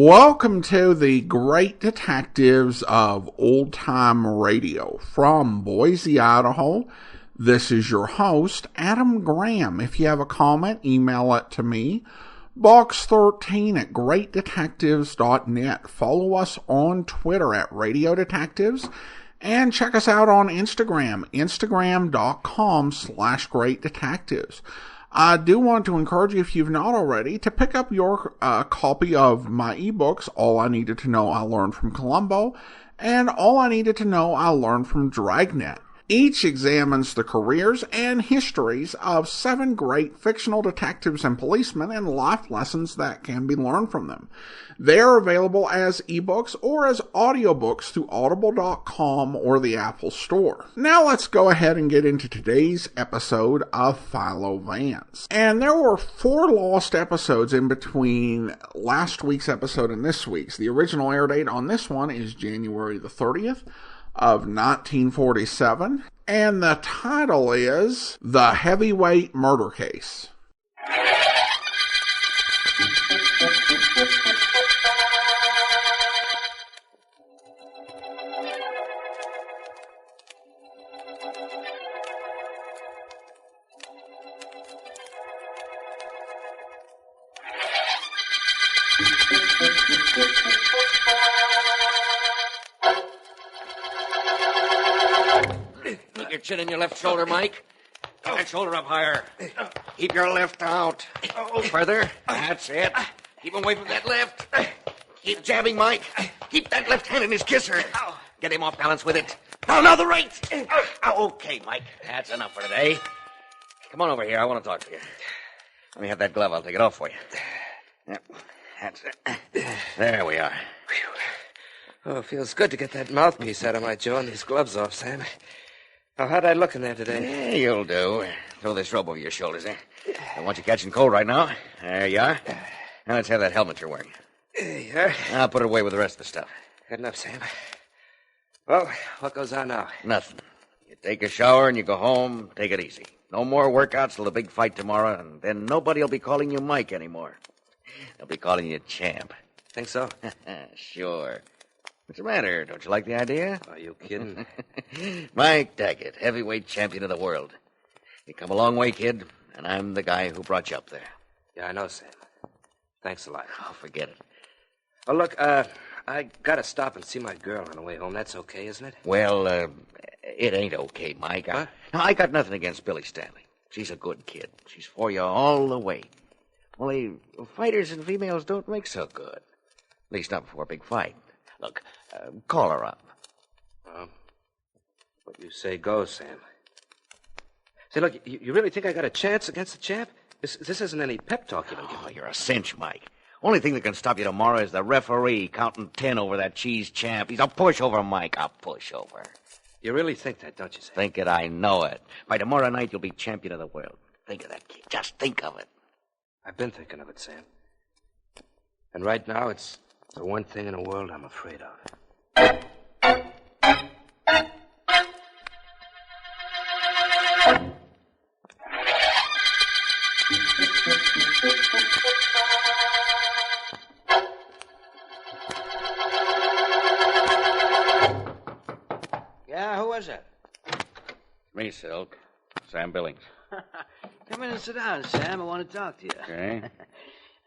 Welcome to the Great Detectives of Old Time Radio from Boise, Idaho. This is your host, Adam Graham. If you have a comment, email it to me, box13 at greatdetectives.net. Follow us on Twitter at Radio Detectives, and check us out on Instagram, instagram.com/greatdetectives. I do want to encourage you, if you've not already, to pick up your copy of my ebooks, All I Needed to Know I Learned from Columbo, and All I Needed to Know I Learned from Dragnet. Each examines the careers and histories of 7 great fictional detectives and policemen and life lessons that can be learned from them. They are available as ebooks or as audiobooks through audible.com or the Apple Store. Now let's go ahead and get into today's episode of Philo Vance. And there were 4 lost episodes in between last week's episode and this week's. The original air date on this one is January the 30th. Of 1947, and the title is The Heavyweight Murder Case. Your chin in your left shoulder, Mike. That shoulder up higher. Keep your left out. Further. That's it. Keep away from that left. Keep jabbing, Mike. Keep that left hand in his kisser. Get him off balance with it. Now the right. Okay, Mike. That's enough for today. Come on over here. I want to talk to you. Let me have that glove. I'll take it off for you. Yep. That's it. There we are. Oh, it feels good to get that mouthpiece out of my jaw and these gloves off, Sam. Oh, how'd I look in there today? Yeah, you'll do. Throw this robe over your shoulders, eh? I want you catching cold right now. There you are. Now let's have that helmet you're wearing. Yeah. I'll put it away with the rest of the stuff. Good enough, Sam. Well, what goes on now? Nothing. You take a shower and you go home. Take it easy. No more workouts till the big fight tomorrow, and then nobody will be calling you Mike anymore. They'll be calling you Champ. Think so? Sure. What's the matter? Don't you like the idea? Are you kidding? Mike Daggett, heavyweight champion of the world. You come a long way, kid, and I'm the guy who brought you up there. Yeah, I know, Sam. Thanks a lot. Oh, forget it. Oh, look, I gotta stop and see my girl on the way home. That's okay, isn't it? Well, it ain't okay, Mike. Huh? I got nothing against Billy Stanley. She's a good kid. She's for you all the way. Only fighters and females don't make so good. At least not before a big fight. Look, call her up. What you say goes, Sam. Say, look, you really think I got a chance against the champ? This isn't any pep talk you've been giving me. You're a cinch, Mike. Only thing that can stop you tomorrow is the referee counting 10 over that cheese champ. He's a pushover, Mike, a pushover. You really think that, don't you, Sam? Think it, I know it. By tomorrow night, you'll be champion of the world. Think of that, kid. Just think of it. I've been thinking of it, Sam. And right now, it's the one thing in the world I'm afraid of. Yeah, who was it? Me, Silk. Sam Billings. Come in and sit down, Sam. I want to talk to you. Okay.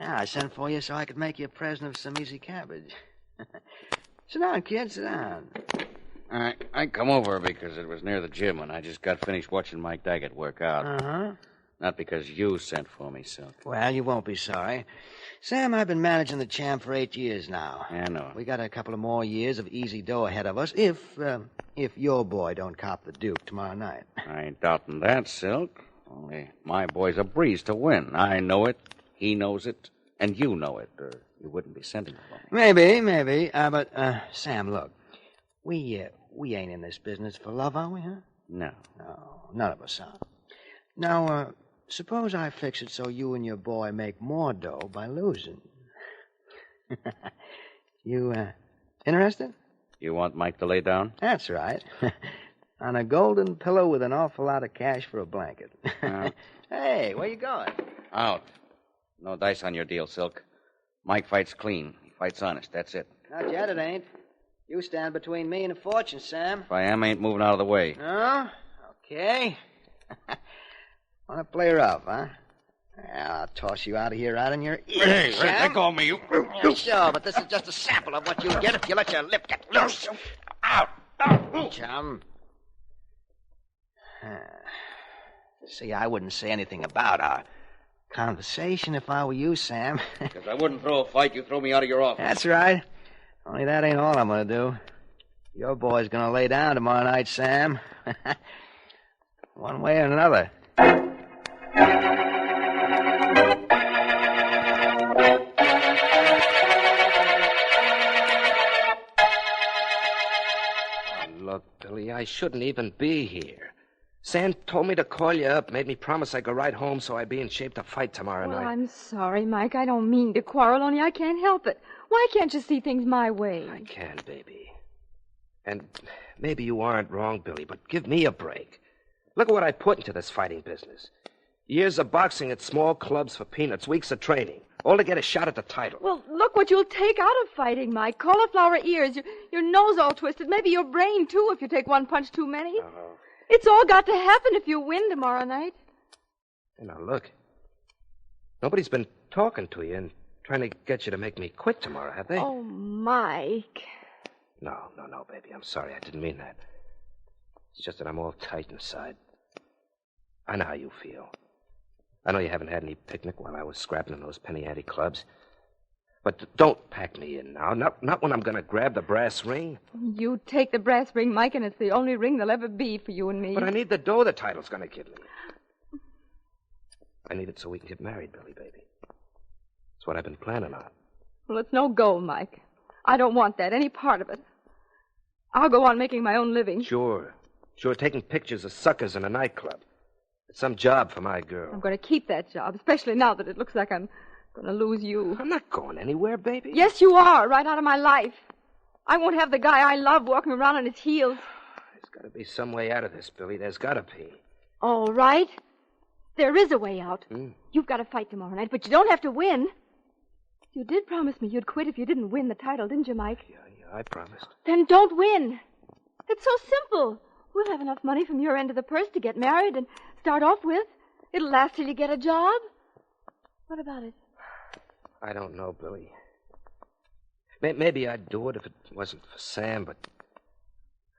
Yeah, I sent for you so I could make you a present of some easy cabbage. Sit down, kid, sit down. I come over because it was near the gym and I just got finished watching Mike Daggett work out. Uh-huh. Not because you sent for me, Silk. Well, you won't be sorry. Sam, I've been managing the champ for 8 years now. I know. We got a couple of more years of easy dough ahead of us if your boy don't cop the Duke tomorrow night. I ain't doubting that, Silk. Only my boy's a breeze to win. I know it, he knows it, and you know it, or you wouldn't be sending for me. Maybe. But, Sam, look. We ain't in this business for love, are we, huh? No. No, none of us are. Now, suppose I fix it so you and your boy make more dough by losing. You, interested? You want Mike to lay down? That's right. On a golden pillow with an awful lot of cash for a blanket. Hey, where you going? Out. No dice on your deal, Silk. Mike fights clean. He Fight's honest, that's it. Not yet, it ain't. You stand between me and a fortune, Sam. If I am, I ain't moving out of the way. No? Okay. Want to play rough, huh? Yeah, I'll toss you out of here, out in your ear, Hey, Sam. let go of me, you. Yeah, sure, but this is just a sample of what you'll get if you let your lip get loose. Out. Chum. See, I wouldn't say anything about our conversation if I were you, Sam. Because I wouldn't throw a fight, you throw me out of your office. That's right. Only that ain't all I'm going to do. Your boy's going to lay down tomorrow night, Sam. One way or another. Look, Billy, I shouldn't even be here. Sam told me to call you up, made me promise I'd go right home so I'd be in shape to fight tomorrow Well, night. I'm sorry, Mike. I don't mean to quarrel, only I can't help it. Why can't you see things my way? I can, baby. And maybe you aren't wrong, Billy, but give me a break. Look at what I put into this fighting business. Years of boxing at small clubs for peanuts, weeks of training, all to get a shot at the title. Well, look what you'll take out of fighting, Mike. Cauliflower ears, your nose all twisted, maybe your brain, too, if you take one punch too many. It's all got to happen if you win tomorrow night. Hey, now, look. Nobody's been talking to you and trying to get you to make me quit tomorrow, have they? Oh, Mike. No, baby. I'm sorry. I didn't mean that. It's just that I'm all tight inside. I know how you feel. I know you haven't had any picnic while I was scrapping in those penny ante clubs. But don't pack me in now. Not when I'm going to grab the brass ring. You take the brass ring, Mike, and it's the only ring there'll ever be for you and me. But I need the dough the title's going to give me. I need it so we can get married, Billy, baby. That's what I've been planning on. Well, it's no go, Mike. I don't want that, any part of it. I'll go on making my own living. Sure, taking pictures of suckers in a nightclub. It's some job for my girl. I'm going to keep that job, especially now that it looks like I'm going to lose you. I'm not going anywhere, baby. Yes, you are, right out of my life. I won't have the guy I love walking around on his heels. There's got to be some way out of this, Billy. There's got to be. All right. There is a way out. You've got to fight tomorrow night, but you don't have to win. You did promise me you'd quit if you didn't win the title, didn't you, Mike? Yeah, I promised. Then don't win. It's so simple. We'll have enough money from your end of the purse to get married and start off with. It'll last till you get a job. What about it? I don't know, Billy. Maybe I'd do it if it wasn't for Sam, but...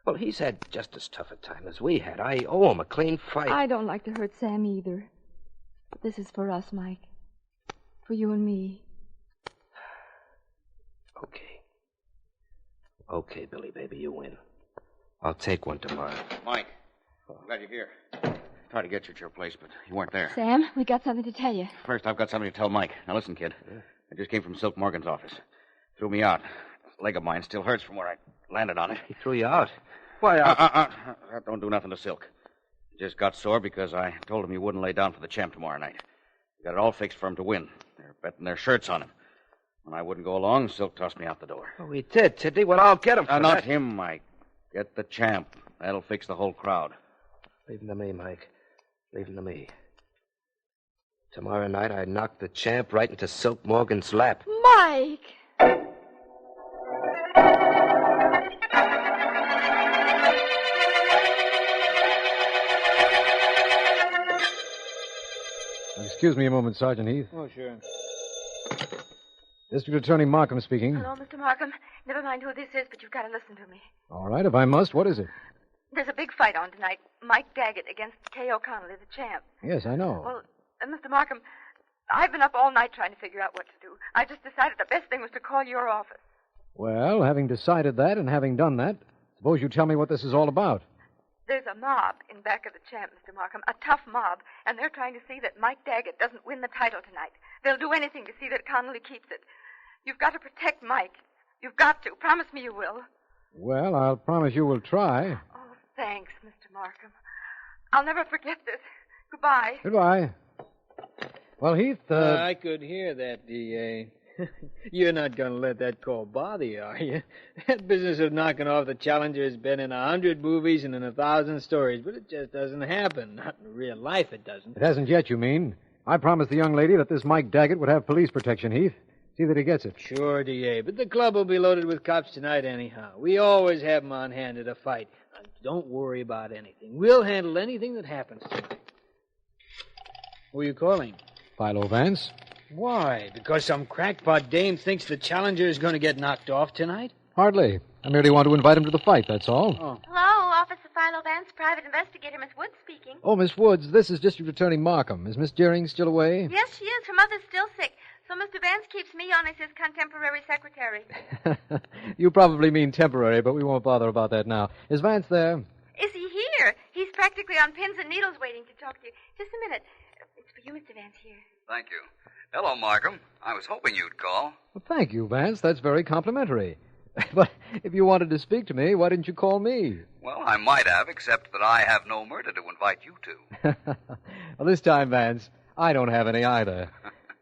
Well, he's had just as tough a time as we had. I owe him a clean fight. I don't like to hurt Sam either. But this is for us, Mike. For you and me. Okay, Billy, baby, you win. I'll take one tomorrow. Mike, I'm glad you're here. Tried to get you at your place, but you weren't there. Sam, we got something to tell you. First, I've got something to tell Mike. Now, listen, kid. I just came from Silk Morgan's office. Threw me out. This leg of mine still hurts from where I landed on it. He threw you out? Why, Don't do nothing to Silk. Just got sore because I told him he wouldn't lay down for the champ tomorrow night. Got it all fixed for him to win. They're betting their shirts on him. When I wouldn't go along, Silk tossed me out the door. Oh, he did, did he? Well, I'll get him for Not that. him, Mike. Get the champ. That'll fix the whole crowd. Leave him to me, Mike. Leave him to me. Tomorrow night, I knock the champ right into Silk Morgan's lap. Mike! Excuse me a moment, Sergeant Heath. Oh, sure. District Attorney Markham speaking. Hello, Mr. Markham. Never mind who this is, but you've got to listen to me. All right, if I must, what is it? There's a big fight on tonight. Mike Daggett against Kay O'Connell, the champ. Yes, I know. Well, Mr. Markham, I've been up all night trying to figure out what to do. I just decided the best thing was to call your office. Well, having decided that and having done that, suppose you tell me what this is all about. There's a mob in back of the champ, Mr. Markham, a tough mob, and they're trying to see that Mike Daggett doesn't win the title tonight. They'll do anything to see that Connolly keeps it. You've got to protect Mike. You've got to. Promise me you will. Well, I'll promise you will try. Oh, thanks, Mr. Markham. I'll never forget this. Goodbye. Goodbye. Well, Heath, I could hear that, D.A. You're not going to let that call bother you, are you? That business of knocking off the challenger has been in 100 movies and in 1,000 stories, but it just doesn't happen. Not in real life, it doesn't. It hasn't yet, you mean? I promised the young lady that this Mike Daggett would have police protection, Heath. See that he gets it. Sure, D.A., but the club will be loaded with cops tonight anyhow. We always have them on hand at a fight. Now, don't worry about anything. We'll handle anything that happens tonight. Who are you calling? Philo Vance? Why? Because some crackpot dame thinks the challenger is going to get knocked off tonight? Hardly. I merely want to invite him to the fight, that's all. Oh. Hello, Officer Philo Vance, private investigator, Miss Wood speaking. Oh, Miss Woods, this is District Attorney Markham. Is Miss Deering still away? Yes, she is. Her mother's still sick. So Mr. Vance keeps me on as his contemporary secretary. You probably mean temporary, but we won't bother about that now. Is Vance there? Is he here? He's practically on pins and needles waiting to talk to you. Just a minute. It's for you, Mr. Vance, here. Thank you. Hello, Markham. I was hoping you'd call. Well, thank you, Vance. That's very complimentary. But if you wanted to speak to me, why didn't you call me? Well, I might have, except that I have no murder to invite you to. Well, this time, Vance, I don't have any either.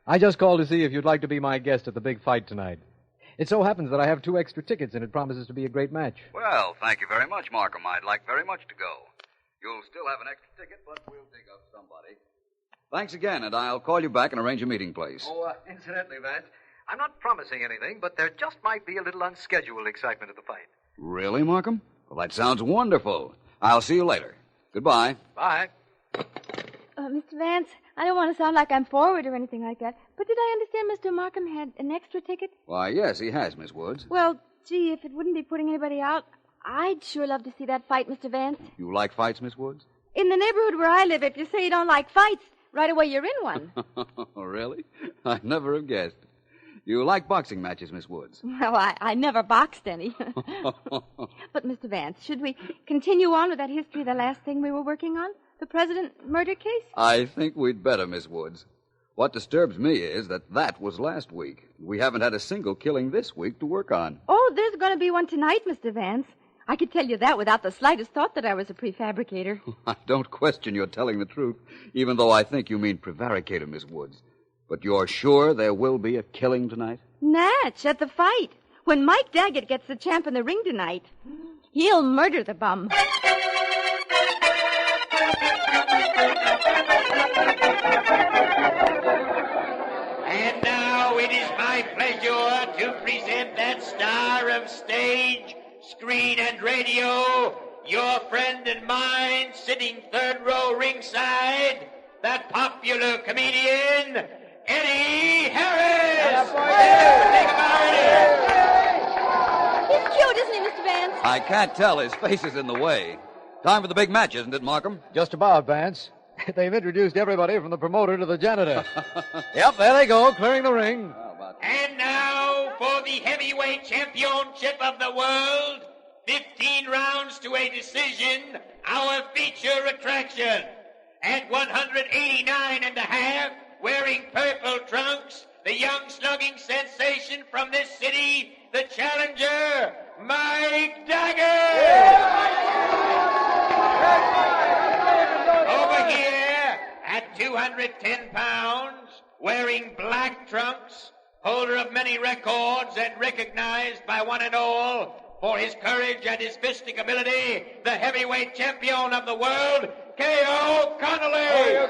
I just called to see if you'd like to be my guest at the big fight tonight. It so happens that I have 2 extra tickets, and it promises to be a great match. Well, thank you very much, Markham. I'd like very much to go. You'll still have an extra ticket, but we'll dig up somebody. Thanks again, and I'll call you back and arrange a meeting place. Oh, incidentally, Vance, I'm not promising anything, but there just might be a little unscheduled excitement at the fight. Really, Markham? Well, that sounds wonderful. I'll see you later. Goodbye. Bye. Mr. Vance, I don't want to sound like I'm forward or anything like that, but did I understand Mr. Markham had an extra ticket? Why, yes, he has, Miss Woods. Well, gee, if it wouldn't be putting anybody out, I'd sure love to see that fight, Mr. Vance. You like fights, Miss Woods? In the neighborhood where I live, if you say you don't like fights, right away you're in one. Really? I never have guessed. You like boxing matches, Miss Woods? Well, I never boxed any. But, Mr. Vance, should we continue on with that history of the last thing we were working on? The President murder case? I think we'd better, Miss Woods. What disturbs me is that was last week. We haven't had a single killing this week to work on. Oh, there's going to be one tonight, Mr. Vance. I could tell you that without the slightest thought that I was a prefabricator. I don't question your telling the truth, even though I think you mean prevaricator, Miss Woods. But you're sure there will be a killing tonight? Natch, at the fight. When Mike Daggett gets the champ in the ring tonight, he'll murder the bum. And now it is my pleasure to present that star of stage, screen, and radio, your friend and mine, sitting third row ringside, that popular comedian, Eddie Harris! He's cute, isn't he, Mr. Vance? I can't tell. His face is in the way. Time for the big match, isn't it, Markham? Just about, Vance. They've introduced everybody from the promoter to the janitor. Yep, there they go, clearing the ring. And now for the heavyweight championship of the world, 15 rounds to a decision, our feature attraction. At 189 and a half, wearing purple trunks, the young slugging sensation from this city, the challenger, Mike Daggett! Over here, at 210 pounds, wearing black trunks, holder of many records and recognized by one and all for his courage and his fisting ability, the heavyweight champion of the world, K.O. Connolly!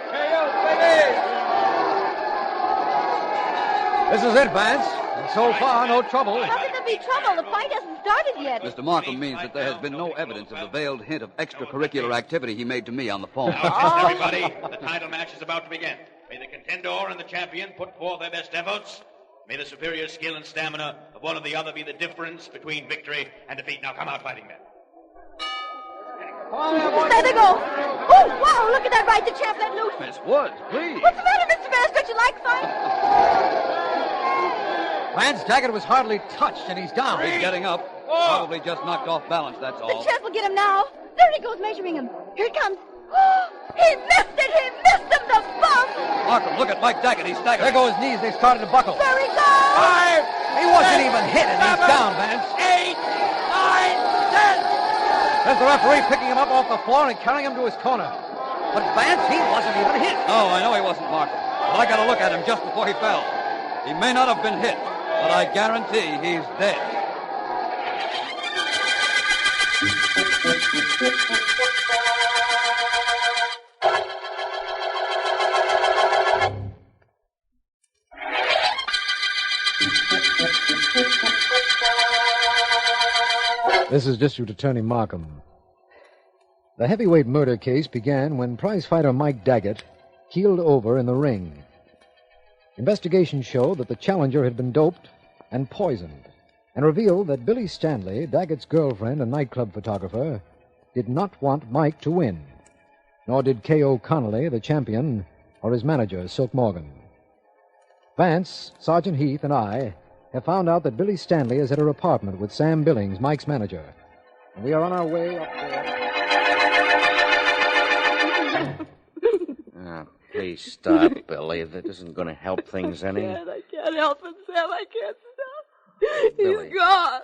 This is it, Vance. And so far, no trouble. How could there be trouble? The fight hasn't started yet. Mr. Markham means that there has been no evidence of the veiled hint of extracurricular activity he made to me on the phone. Now, everybody, the title match is about to begin. May the contender and the champion put forth their best efforts. May the superior skill and stamina of one or the other be the difference between victory and defeat. Now, come out, fighting men. There they go. Oh, wow, look at that right, the champ let loose. Miss Woods, please. What's the matter, Mr. Vance? Don't you like fight? Vance Daggett was hardly touched, and he's down. He's getting up. Probably just knocked off balance, that's The all. champ will get him now. There he goes, measuring him. Here he comes. He missed it! He missed him, the bum! Markham, look at Mike Daggett. He's staggered. There go his knees. They started to buckle. There he goes! 5, He wasn't even hit, and he's down, Vance. 8, 9, 10. There's the referee picking him up off the floor and carrying him to his corner. But Vance, he wasn't even hit. No, I know he wasn't, Markham. But I got to look at him just before he fell. He may not have been hit, but I guarantee he's dead. This is District Attorney Markham. The heavyweight murder case began when prizefighter Mike Daggett keeled over in the ring. Investigation showed that the challenger had been doped and poisoned, and revealed that Billy Stanley, Daggett's girlfriend and nightclub photographer, did not want Mike to win, nor did K.O. Connolly, the champion, or his manager, Silk Morgan. Vance, Sergeant Heath, and I have found out that Billy Stanley is at her apartment with Sam Billings, Mike's manager. And we are on our way up there. Please stop, Billy. That isn't going to help things any. I can't help it, Sam. I can't stop. Billy. He's gone.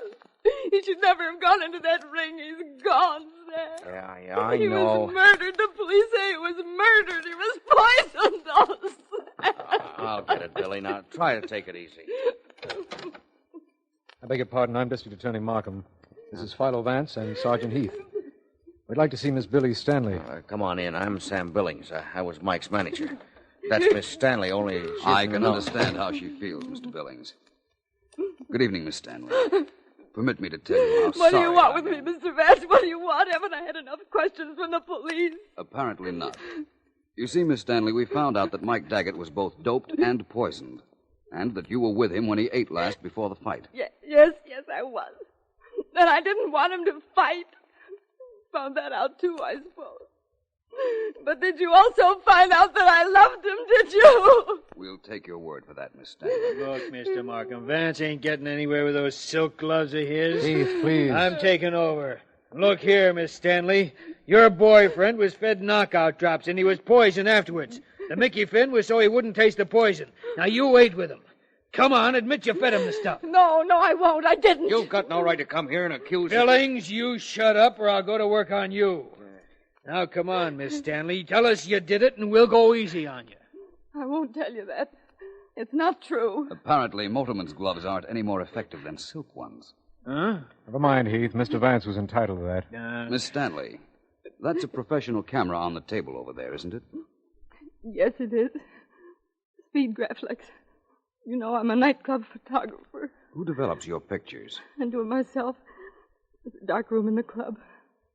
He should never have gone into that ring. He's gone, Sam. Yeah, I He know. was murdered. The police say he was murdered. He was poisoned. Oh, I'll get it, Billy. Now, try to take it easy. I beg your pardon. I'm District Attorney Markham. This is Philo Vance and Sergeant Heath. We'd like to see Miss Billy Stanley. Come on in. I'm Sam Billings. I was Mike's manager. That's Miss Stanley, only I can understand how she feels, Mr. Billings. Good evening, Miss Stanley. Permit me to tell you how What do sorry you want I with me, am. Mr. Vance? What do you want? Haven't I had enough questions from the police? Apparently not. You see, Miss Stanley, we found out that Mike Daggett was both doped and poisoned, and that you were with him when he ate last before the fight. Yes, I was. And I didn't want him to fight. Found that out, too, I suppose. But did you also find out that I loved him, did you? We'll take your word for that, Miss Stanley. Look, Mr. Markham, Vance ain't getting anywhere with those silk gloves of his. Heath, please. I'm taking over. Look here, Miss Stanley. Your boyfriend was fed knockout drops, and he was poisoned afterwards. The Mickey Finn was so he wouldn't taste the poison. Now, you ate with him. Come on, admit you fed him the stuff. No, I won't. I didn't. You've got no right to come here and accuse Billings, you shut up or I'll go to work on you. Now, come on, Miss Stanley. Tell us you did it, and we'll go easy on you. I won't tell you that. It's not true. Apparently, Motorman's gloves aren't any more effective than silk ones. Huh? Never mind, Heath. Mr. Vance was entitled to that. Miss Stanley, that's a professional camera on the table over there, isn't it? Yes, it is. Speed Graflex. You know, I'm a nightclub photographer. Who develops your pictures? I do it myself. There's a dark room in the club.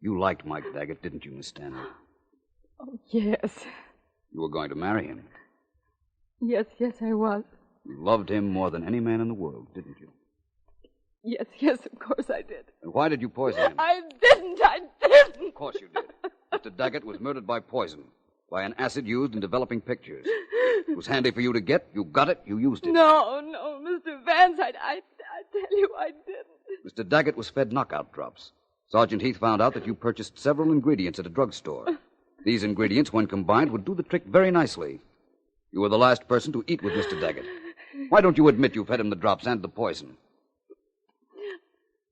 You liked Mike Daggett, didn't you, Miss Stanley? Oh, yes. You were going to marry him. Yes, I was. You loved him more than any man in the world, didn't you? Yes, of course I did. And why did you poison him? I didn't. Of course you did. Mr. Daggett was murdered by poison, by an acid used in developing pictures. It was handy for you to get. You got it. You used it. No, Mr. Vance, I tell you I didn't. Mr. Daggett was fed knockout drops. Sergeant Heath found out that you purchased several ingredients at a drugstore. These ingredients, when combined, would do the trick very nicely. You were the last person to eat with Mr. Daggett. Why don't you admit you fed him the drops and the poison?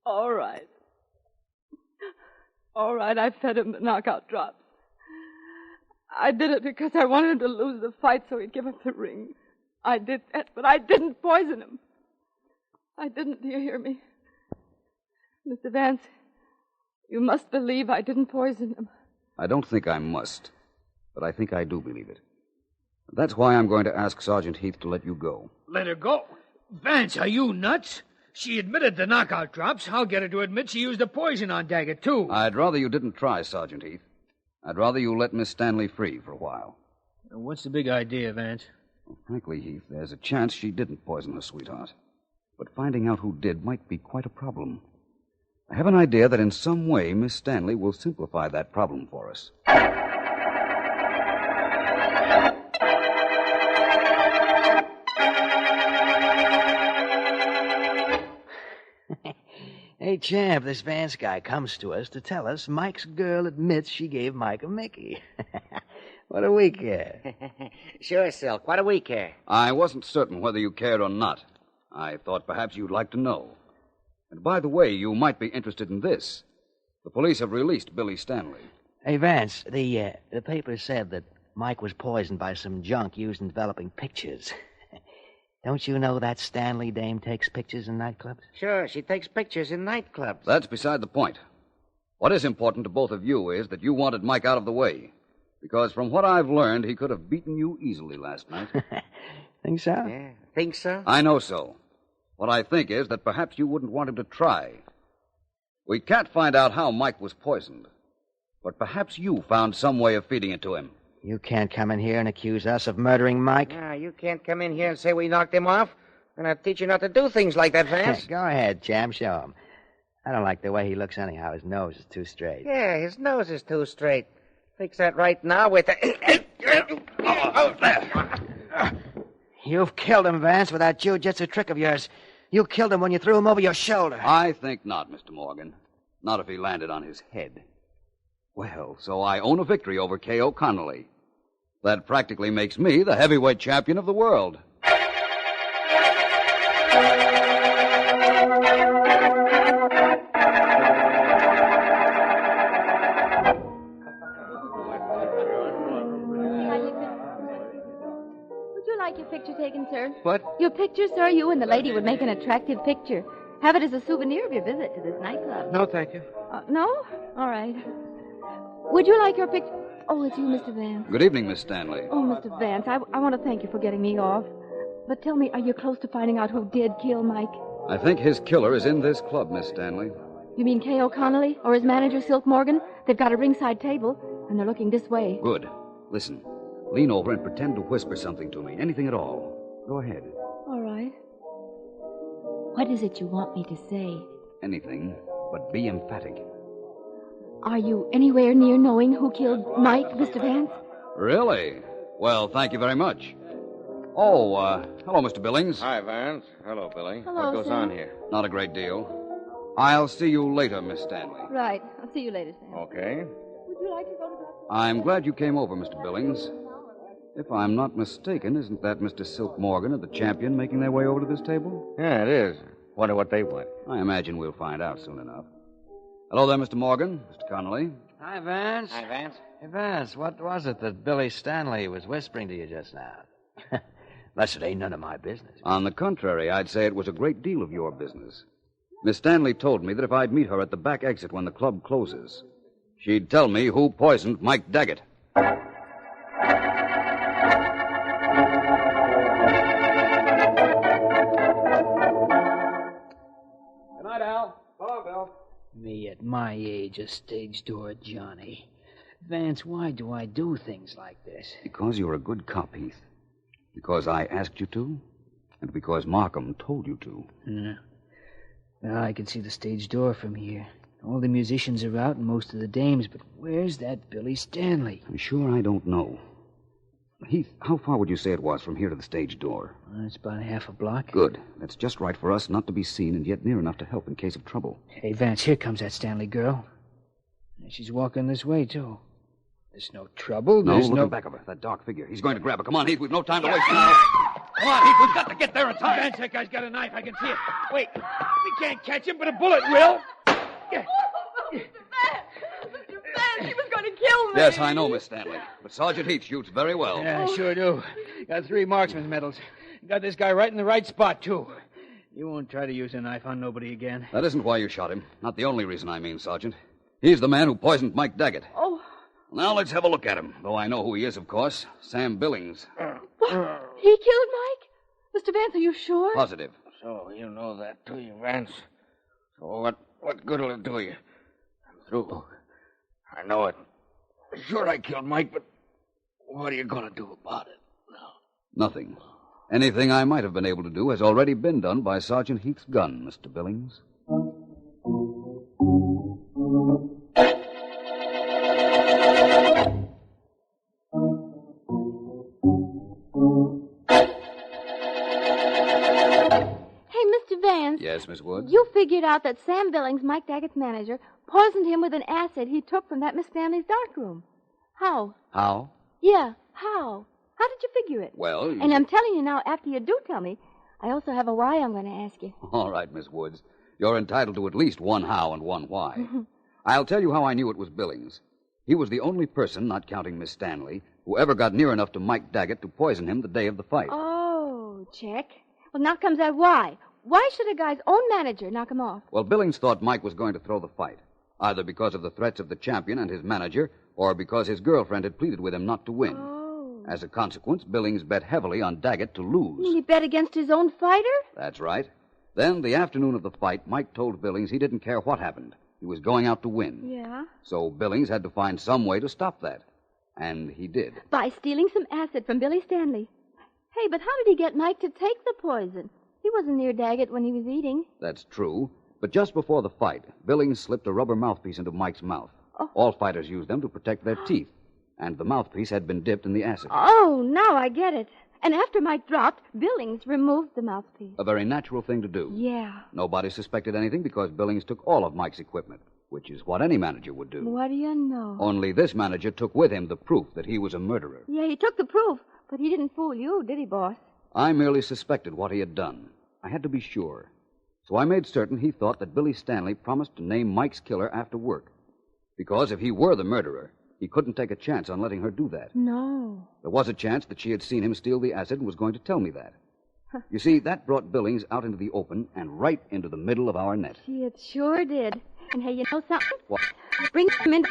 All right, I fed him the knockout drops. I did it because I wanted him to lose the fight so he'd give up the ring. I did that, but I didn't poison him. I didn't, do you hear me? Mr. Vance, you must believe I didn't poison him. I don't think I must, but I think I do believe it. That's why I'm going to ask Sergeant Heath to let you go. Let her go? Vance, are you nuts? She admitted the knockout drops. I'll get her to admit she used the poison on Daggett, too. I'd rather you didn't try, Sergeant Heath. I'd rather you let Miss Stanley free for a while. What's the big idea, Vance? Well, frankly, Heath, there's a chance she didn't poison her sweetheart. But finding out who did might be quite a problem. I have an idea that in some way Miss Stanley will simplify that problem for us. Hey, champ, this Vance guy comes to us to tell us Mike's girl admits she gave Mike a Mickey. What do we care? Sure, Silk. What do we care? I wasn't certain whether you cared or not. I thought perhaps you'd like to know. And by the way, you might be interested in this. The police have released Billy Stanley. Hey, Vance, the paper said that Mike was poisoned by some junk used in developing pictures. Don't you know that Stanley dame takes pictures in nightclubs? Sure, she takes pictures in nightclubs. That's beside the point. What is important to both of you is that you wanted Mike out of the way. Because from what I've learned, he could have beaten you easily last night. Think so? Yeah, think so? I know so. What I think is that perhaps you wouldn't want him to try. We can't find out how Mike was poisoned. But perhaps you found some way of feeding it to him. You can't come in here and accuse us of murdering Mike. Ah, you can't come in here and say we knocked him off. And I'll teach you not to do things like that, Vance. Go ahead, Champ. Show him. I don't like the way he looks anyhow. His nose is too straight. Yeah, his nose is too straight. Fix that right now with the... Oh, there. You've killed him, Vance, with that jiu-jitsu trick of yours. You killed him when you threw him over your shoulder. I think not, Mr. Morgan. Not if he landed on his head. Well, so I own a victory over K.O. Connolly. That practically makes me the heavyweight champion of the world. Would you like your picture taken, sir? What? Your picture, sir? You and the lady would make an attractive picture. Have it as a souvenir of your visit to this nightclub. No, thank you. No? All right. Would you like your picture? Oh, it's you, Mr. Vance. Good evening, Miss Stanley. Oh, Mr. Vance, I want to thank you for getting me off. But tell me, are you close to finding out who did kill Mike? I think his killer is in this club, Miss Stanley. You mean K.O. Connolly or his manager, Silk Morgan? They've got a ringside table, and they're looking this way. Good. Listen. Lean over and pretend to whisper something to me. Anything at all. Go ahead. All right. What is it you want me to say? Anything, but be emphatic. Are you anywhere near knowing who killed Mike, Mr. Vance? Really? Well, thank you very much. Oh, hello, Mr. Billings. Hi, Vance. Hello, Billy. Hello, What goes Sam. on here? Not a great deal. I'll see you later, Miss Stanley. Right. I'll see you later, Sam. Okay. Would you like to go to the... I'm glad you came over, Mr. Billings. If I'm not mistaken, isn't that Mr. Silk Morgan and the champion making their way over to this table? Yeah, it is. Wonder what they want. I imagine we'll find out soon enough. Hello there, Mr. Morgan, Mr. Connolly. Hi, Vance. Hi, Vance. Hey, Vance, what was it that Billy Stanley was whispering to you just now? Unless it ain't none of my business. On the contrary, I'd say it was a great deal of your business. Miss Stanley told me that if I'd meet her at the back exit when the club closes, she'd tell me who poisoned Mike Daggett. Good night, Al. Hello, Bill. Me at my age, a stage door Johnny. Vance, why do I do things like this? Because you're a good cop, Heath. Because I asked you to, and because Markham told you to. Yeah. Well, I can see the stage door from here. All the musicians are out and most of the dames, but where's that Billy Stanley? I'm sure I don't know. Heath, how far would you say it was from here to the stage door? It's about half a block. Good. That's just right for us not to be seen and yet near enough to help in case of trouble. Hey, Vance, here comes that Stanley girl. And she's walking this way, too. There's no trouble. No, There's look no... in back of her. That dark figure. He's going to grab her. Come on, Heath. We've no time to waste now. Come on, Heath. We've got to get there in time. Vance, that guy's got a knife. I can see it. Wait. We can't catch him, but a bullet will. Mr. Vance, he was going to kill me. Yes, I know, Miss Stanley. But Sergeant Heath shoots very well. Yeah, I sure do. Got 3 marksman's medals. Got this guy right in the right spot, too. You won't try to use a knife on nobody again. That isn't why you shot him. Not the only reason, I mean, Sergeant. He's the man who poisoned Mike Daggett. Oh. Now let's have a look at him. Though I know who he is, of course. Sam Billings. What? He killed Mike? Mr. Vance, are you sure? Positive. So you know that, do you, Vance? So what good will it do you? I'm through. I know it. Sure I killed Mike, but what are you going to do about it? Nothing. Anything I might have been able to do has already been done by Sergeant Heath's gun, Mr. Billings. Yes, Miss Woods? You figured out that Sam Billings, Mike Daggett's manager, poisoned him with an acid he took from that Miss Stanley's darkroom. How? How? Yeah, how? How did you figure it? Well, And I'm telling you now, after you do tell me, I also have a why I'm going to ask you. All right, Miss Woods. You're entitled to at least one how and one why. I'll tell you how I knew it was Billings. He was the only person, not counting Miss Stanley, who ever got near enough to Mike Daggett to poison him the day of the fight. Oh, check. Well, now comes that why. Why should a guy's own manager knock him off? Well, Billings thought Mike was going to throw the fight, either because of the threats of the champion and his manager, or because his girlfriend had pleaded with him not to win. Oh. As a consequence, Billings bet heavily on Daggett to lose. You mean he bet against his own fighter? That's right. Then, the afternoon of the fight, Mike told Billings he didn't care what happened. He was going out to win. Yeah? So Billings had to find some way to stop that. And he did. By stealing some acid from Billy Stanley. Hey, but how did he get Mike to take the poison? He wasn't near Daggett when he was eating. That's true. But just before the fight, Billings slipped a rubber mouthpiece into Mike's mouth. Oh. All fighters use them to protect their teeth. And the mouthpiece had been dipped in the acid. Oh, now I get it. And after Mike dropped, Billings removed the mouthpiece. A very natural thing to do. Yeah. Nobody suspected anything because Billings took all of Mike's equipment, which is what any manager would do. What do you know? Only this manager took with him the proof that he was a murderer. Yeah, he took the proof, but he didn't fool you, did he, boss? I merely suspected what he had done. I had to be sure. So I made certain he thought that Billy Stanley promised to name Mike's killer after work. Because if he were the murderer, he couldn't take a chance on letting her do that. No. There was a chance that she had seen him steal the acid and was going to tell me that. You see, that brought Billings out into the open and right into the middle of our net. Gee, it sure did. And hey, you know something? What? Bring him into...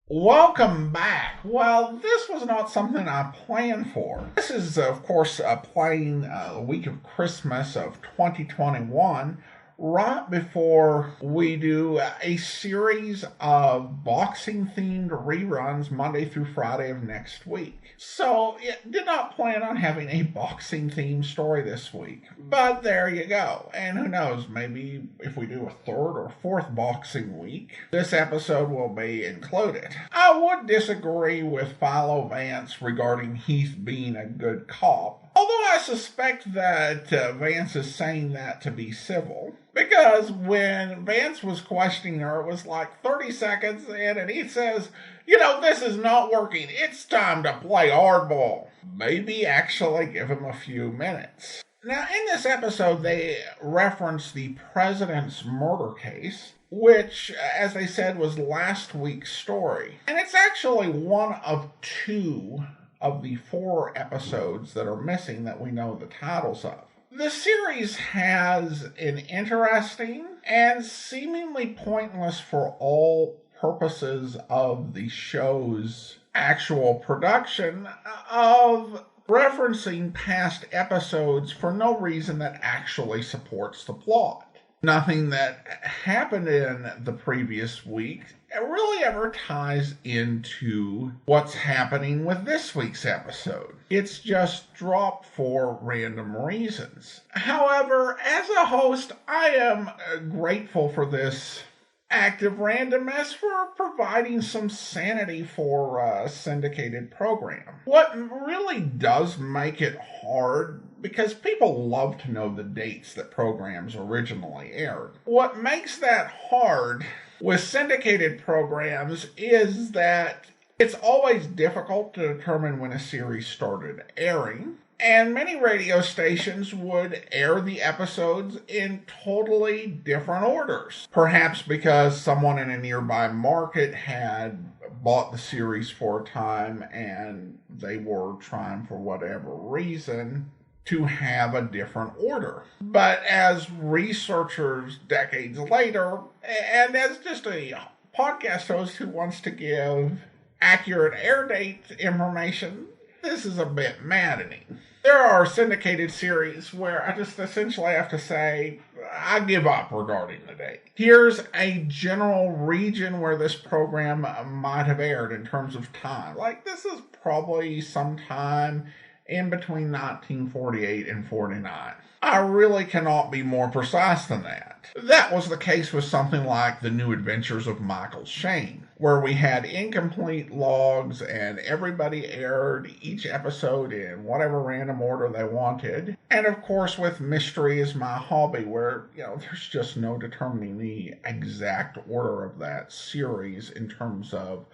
Welcome back. Well, this was not something I planned for. This is, of course, playing the week of Christmas of 2021, right before we do a series of boxing-themed reruns Monday through Friday of next week. So, did not plan on having a boxing-themed story this week. But there you go. And who knows, maybe if we do a third or fourth boxing week, this episode will be included. I would disagree with Philo Vance regarding Heath being a good cop. Although I suspect that Vance is saying that to be civil. Because when Vance was questioning her, it was like 30 seconds in, and he says, you know, this is not working. It's time to play hardball. Maybe actually give him a few minutes. Now, in this episode, they reference the president's murder case, which, as they said, was last week's story. And it's actually one of two of the 4 episodes that are missing that we know the titles of. The series has an interesting and seemingly pointless for all purposes of the show's actual production of referencing past episodes for no reason that actually supports the plot. Nothing that happened in the previous week really ever ties into what's happening with this week's episode. It's just dropped for random reasons. However, as a host, I am grateful for this act of randomness for providing some sanity for a syndicated program. What really does make it hard, because people love to know the dates that programs originally aired. What makes that hard with syndicated programs is that it's always difficult to determine when a series started airing, and many radio stations would air the episodes in totally different orders. Perhaps because someone in a nearby market had bought the series for a time and they were trying, for whatever reason, to have a different order. But as researchers decades later, and as just a podcast host who wants to give accurate air date information, this is a bit maddening. There are syndicated series where I just essentially have to say, I give up regarding the date. Here's a general region where this program might have aired in terms of time. Like, this is probably sometime in between 1948 and 49. I really cannot be more precise than that. That was the case with something like The New Adventures of Michael Shane, where we had incomplete logs and everybody aired each episode in whatever random order they wanted. And of course with Mystery Is My Hobby, where, there's just no determining the exact order of that series in terms of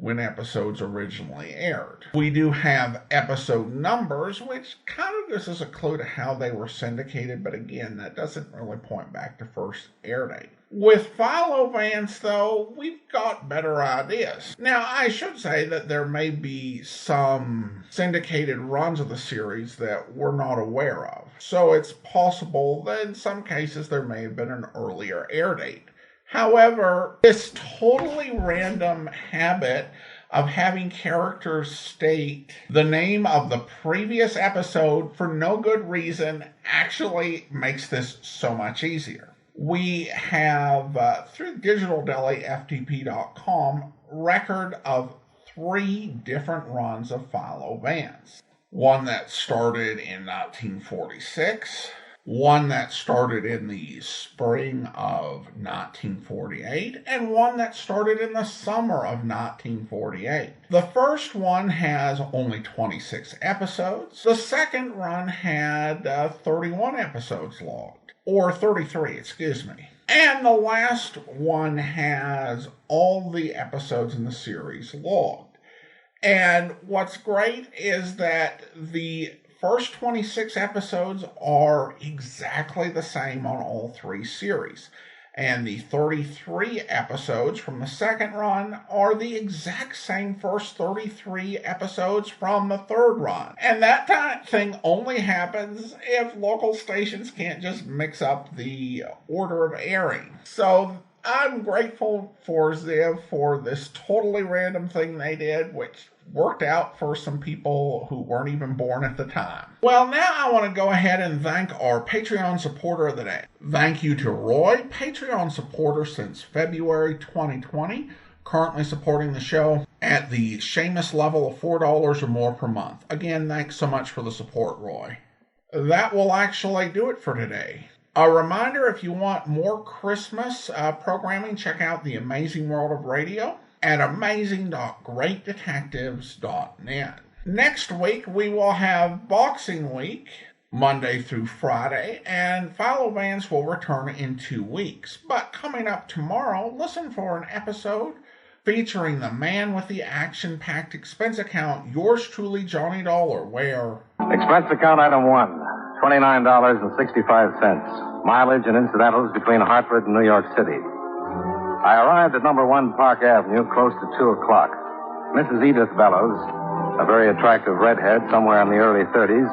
when episodes originally aired. We do have episode numbers, which kind of gives us a clue to how they were syndicated, but again, that doesn't really point back to first air date. With Philo Vance, though, we've got better ideas. Now, I should say that there may be some syndicated runs of the series that we're not aware of, so it's possible that in some cases there may have been an earlier air date. However, this totally random habit of having characters state the name of the previous episode for no good reason actually makes this so much easier. We have, through digitaldeliftp.com, record of 3 different runs of Philo Vance. One that started in 1946, one that started in the spring of 1948, and one that started in the summer of 1948. The first one has only 26 episodes. The second run had 31 episodes logged, or 33, excuse me. And the last one has all the episodes in the series logged. And what's great is that the first 26 episodes are exactly the same on all 3 series. And the 33 episodes from the second run are the exact same first 33 episodes from the third run. And that kind of thing only happens if local stations can't just mix up the order of airing. So I'm grateful for Ziv for this totally random thing they did, which worked out for some people who weren't even born at the time. Well, now I want to go ahead and thank our Patreon supporter of the day. Thank you to Roy, Patreon supporter since February 2020, currently supporting the show at the Seamus level of $4 or more per month. Again, thanks so much for the support, Roy. That will actually do it for today. A reminder, if you want more Christmas programming, check out The Amazing World of Radio at amazing.greatdetectives.net. Next week, we will have Boxing Week, Monday through Friday, and Philo Vance will return in 2 weeks. But coming up tomorrow, listen for an episode featuring the man with the action-packed expense account, yours truly, Johnny Dollar, where... Expense account item 1, $29.65. Mileage and incidentals between Hartford and New York City. I arrived at number 1 Park Avenue close to 2 o'clock. Mrs. Edith Bellows, a very attractive redhead somewhere in the early 30s,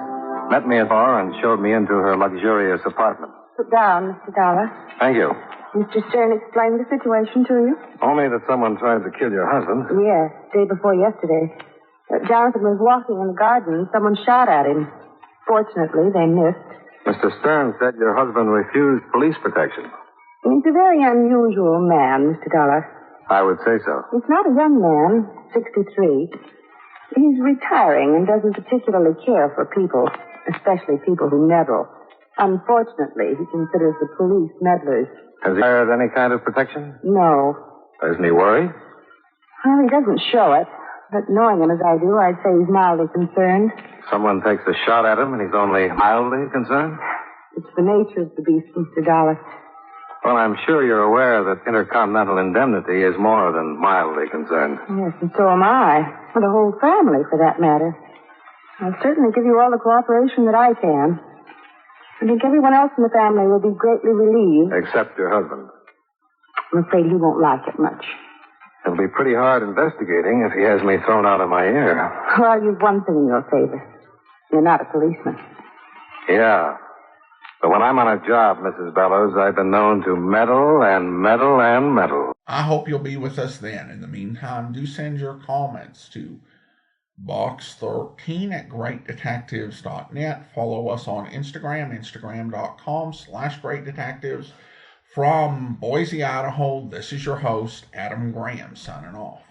met me at the door and showed me into her luxurious apartment. Sit down, Mr. Dollar. Thank you. Mr. Stern explained the situation to you? Only that someone tried to kill your husband. Yes, day before yesterday. Jonathan was walking in the garden. Someone shot at him. Fortunately, they missed. Mr. Stern said your husband refused police protection. He's a very unusual man, Mr. Dollar. I would say so. He's not a young man, 63. He's retiring and doesn't particularly care for people, especially people who meddle. Unfortunately, he considers the police meddlers. Has he hired any kind of protection? No. Isn't he worried? Well, he doesn't show it. But knowing him as I do, I'd say he's mildly concerned. Someone takes a shot at him and he's only mildly concerned? It's the nature of the beast, Mr. Dollar. Well, I'm sure you're aware that Intercontinental Indemnity is more than mildly concerned. Yes, and so am I. Well, the whole family, for that matter. I'll certainly give you all the cooperation that I can. I think everyone else in the family will be greatly relieved. Except your husband. I'm afraid he won't like it much. It'll be pretty hard investigating if he has me thrown out of my ear. Well, you've one thing in your favor. You're not a policeman. Yeah. But when I'm on a job, Mrs. Bellows, I've been known to meddle and meddle and meddle. I hope you'll be with us then. In the meantime, do send your comments to box13 at greatdetectives.net. Follow us on Instagram, instagram.com/greatdetectives. From Boise, Idaho, this is your host, Adam Graham, signing off.